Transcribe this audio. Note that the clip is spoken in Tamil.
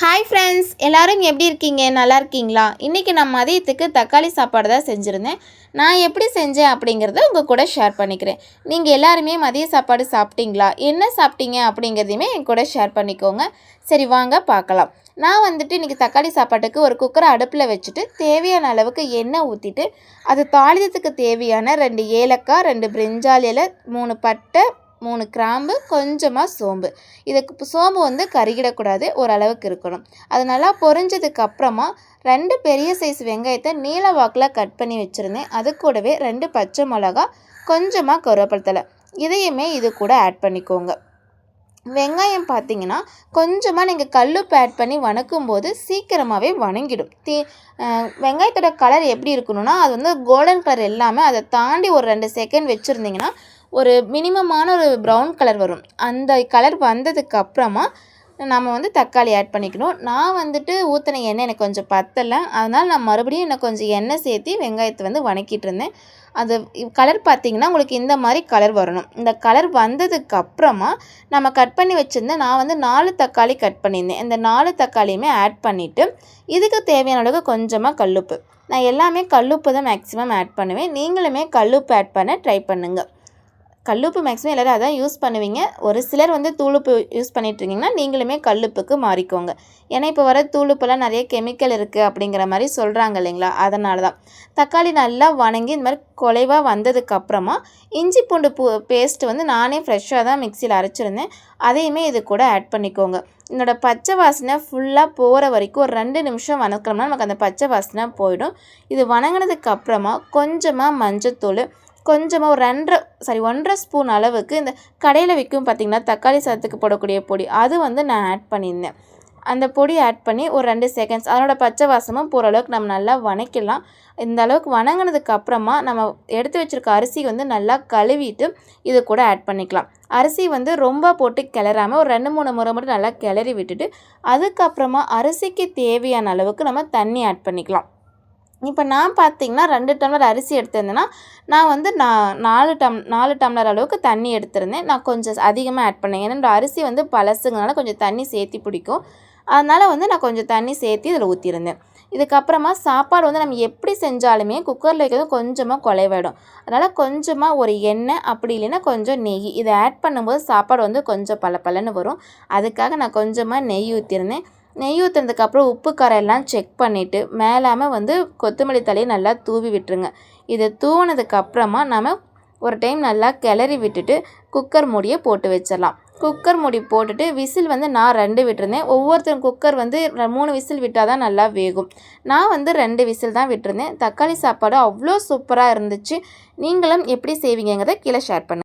ஹாய் ஃப்ரெண்ட்ஸ், எல்லோரும் எப்படி இருக்கீங்க? நல்லா இருக்கீங்களா? இன்றைக்கி நான் மதியத்துக்கு தக்காளி சாப்பாடு தான் செஞ்சுருந்தேன். நான் எப்படி செஞ்சேன் அப்படிங்கிறத உங்கள் கூட ஷேர் பண்ணிக்கிறேன். நீங்கள் எல்லாருமே மதிய சாப்பாடு சாப்பிட்டீங்களா? என்ன சாப்பிட்டீங்க அப்படிங்கிறதையுமே என் கூட ஷேர் பண்ணிக்கோங்க. சரி, வாங்க பார்க்கலாம். நான் வந்துட்டு இன்றைக்கி தக்காளி சாப்பாட்டுக்கு ஒரு குக்கரை அடுப்பில் வச்சுட்டு தேவையான அளவுக்கு எண்ணெய் ஊற்றிட்டு அது தாளிதத்துக்கு தேவையான 2 ஏலக்காய், 2 பிரிஞ்சால் இலை, 3 பட்டை, 3 கிராம்பு, கொஞ்சமாக சோம்பு. இதுக்கு சோம்பு வந்து கருகிடக்கூடாது, ஓரளவுக்கு இருக்கணும். அது நல்லா பொரிஞ்சதுக்கப்புறமா 2 பெரிய சைஸ் வெங்காயத்தை நீல வாக்கில் கட் பண்ணி வச்சுருந்தேன். அது கூடவே 2 பச்சை மிளகா, கொஞ்சமாக கருவேப்பிலை தழை, இதையுமே இது கூட ஆட் பண்ணிக்கோங்க. வெங்காயம் பார்த்தீங்கன்னா கொஞ்சமாக நீங்கள் கல்லுப்பு ஆட் பண்ணி வணக்கும்போது சீக்கிரமாகவே வணங்கிடும். வெங்காயத்தோட கலர் எப்படி இருக்கணும்னா அது வந்து கோல்டன் கலர் இல்லாமல் அதை தாண்டி ஒரு 2 செகண்ட் வச்சுருந்திங்கன்னா ஒரு மினிமமான ஒரு ப்ரௌன் கலர் வரும். அந்த கலர் வந்ததுக்கப்புறமா நம்ம வந்து தக்காளி ஆட் பண்ணிக்கணும். நான் வந்துட்டு ஊற்றின எண்ணெய் எனக்கு கொஞ்சம் பத்தலை, அதனால் நான் மறுபடியும் இன்னும் கொஞ்சம் எண்ணெய் சேர்த்து வெங்காயத்தை வந்து வணக்கிட்டு இருந்தேன். அது கலர் பார்த்திங்கன்னா உங்களுக்கு இந்த மாதிரி கலர் வரணும். இந்த கலர் வந்ததுக்கப்புறமா நம்ம கட் பண்ணி வச்சுருந்தேன். நான் வந்து 4 தக்காளி கட் பண்ணியிருந்தேன். இந்த 4 தக்காளியுமே ஆட் பண்ணிவிட்டு இதுக்கு தேவையான அளவுக்கு கொஞ்சமாக கல்லுப்பு. நான் எல்லாமே கல்லுப்பு தான் மேக்ஸிமம் ஆட் பண்ணுவேன். நீங்களுமே கல்லுப்பு ஆட் பண்ண ட்ரை பண்ணுங்கள். கல்லுப்பு மேக்ஸிமம் எல்லோரும் அதான் யூஸ் பண்ணுவீங்க. ஒரு சிலர் வந்து தூளுப்பு யூஸ் பண்ணிட்டுருக்கீங்கன்னா நீங்களுமே கல்லுப்புக்கு மாறிக்கோங்க. ஏன்னா இப்போ வர தூளுப்பெல்லாம் நிறைய கெமிக்கல் இருக்குது அப்படிங்கிற மாதிரி சொல்கிறாங்க இல்லைங்களா? அதனால தான். தக்காளி நல்லா வணங்கி இந்த மாதிரி குலைவாக வந்ததுக்கப்புறமா இஞ்சி பூண்டு பேஸ்ட்டு வந்து நானே ஃப்ரெஷ்ஷாக தான் மிக்சியில் அரைச்சிருந்தேன். அதையுமே இது கூட ஆட் பண்ணிக்கோங்க. என்னோடய பச்சை வாசனை ஃபுல்லாக போகிற வரைக்கும் ஒரு 2 நிமிஷம் வணக்கணும்னா நமக்கு அந்த பச்சை வாசனை போயிடும். இது வணங்கினதுக்கப்புறமா கொஞ்சமாக மஞ்சத்தூள், கொஞ்சமாக ஒரு 1.5 ஸ்பூன் அளவுக்கு இந்த கடையில் விற்கும் பார்த்திங்கன்னா தக்காளி சாதத்துக்கு போடக்கூடிய பொடி, அது வந்து நான் ஆட் பண்ணியிருந்தேன். அந்த பொடி ஆட் பண்ணி ஒரு 2 செகண்ட்ஸ் அதனோட பச்சை வாசமும் போகிற அளவுக்கு நம்ம நல்லா வணக்கிடலாம். இந்த அளவுக்கு வணங்கினதுக்கு அப்புறமா நம்ம எடுத்து வச்சுருக்க அரிசி வந்து நல்லா கழுவிட்டு இது கூட ஆட் பண்ணிக்கலாம். அரிசி வந்து ரொம்ப போட்டு கிளறாமல் ஒரு 2-3 முறை மட்டும் நல்லா கிளறி விட்டுட்டு அதுக்கப்புறமா அரிசிக்கு தேவையான அளவுக்கு நம்ம தண்ணி ஆட் பண்ணிக்கலாம். இப்போ நான் பார்த்திங்கன்னா 2 டம்ளர் அரிசி எடுத்திருந்தேன்னா நான் வந்து 4 டம்ளர் அளவுக்கு தண்ணி எடுத்திருந்தேன். நான் கொஞ்சம் அதிகமாக ஆட் பண்ணேன். ஏன்னா என்னோடய அரிசி வந்து பழசுங்கனால கொஞ்சம் தண்ணி சேர்த்தி பிடிக்கும். அதனால் வந்து நான் கொஞ்சம் தண்ணி சேர்த்து இதில் ஊற்றிருந்தேன். இதுக்கப்புறமா சாப்பாடு வந்து நம்ம எப்படி செஞ்சாலுமே குக்கரில் வைக்கிறது கொஞ்சமாக குலைவாயிடும். அதனால் கொஞ்சமாக ஒரு எண்ணெய், அப்படி இல்லைன்னா கொஞ்சம் நெய் இதை ஆட் பண்ணும்போது சாப்பாடு வந்து கொஞ்சம் பளபளன்னு வரும். அதுக்காக நான் கொஞ்சமாக நெய் ஊற்றிருந்தேன். நெய் ஊற்றுனதுக்கப்புறம் உப்பு காரம் எல்லாம் செக் பண்ணிவிட்டு மேலாமல் வந்து கொத்தமல்லி தழையை நல்லா தூவி விட்டுருங்க. இதை தூவினதுக்கப்புறமா நம்ம ஒரு டைம் நல்லா கிளறி விட்டுட்டு குக்கர் மூடியை போட்டு வச்சிடலாம். குக்கர் மூடி போட்டுட்டு விசில் வந்து நான் 2 விட்டுருந்தேன். ஒவ்வொருத்தரும் குக்கர் வந்து 3 விசில் விட்டால் தான் நல்லா வேகும். நான் வந்து 2 விசில் தான் விட்டுருந்தேன். தக்காளி சாப்பாடு அவ்வளோ சூப்பராக இருந்துச்சு. நீங்களும் எப்படி செய்வீங்கிறத கீழே ஷேர் பண்ணுங்கள்.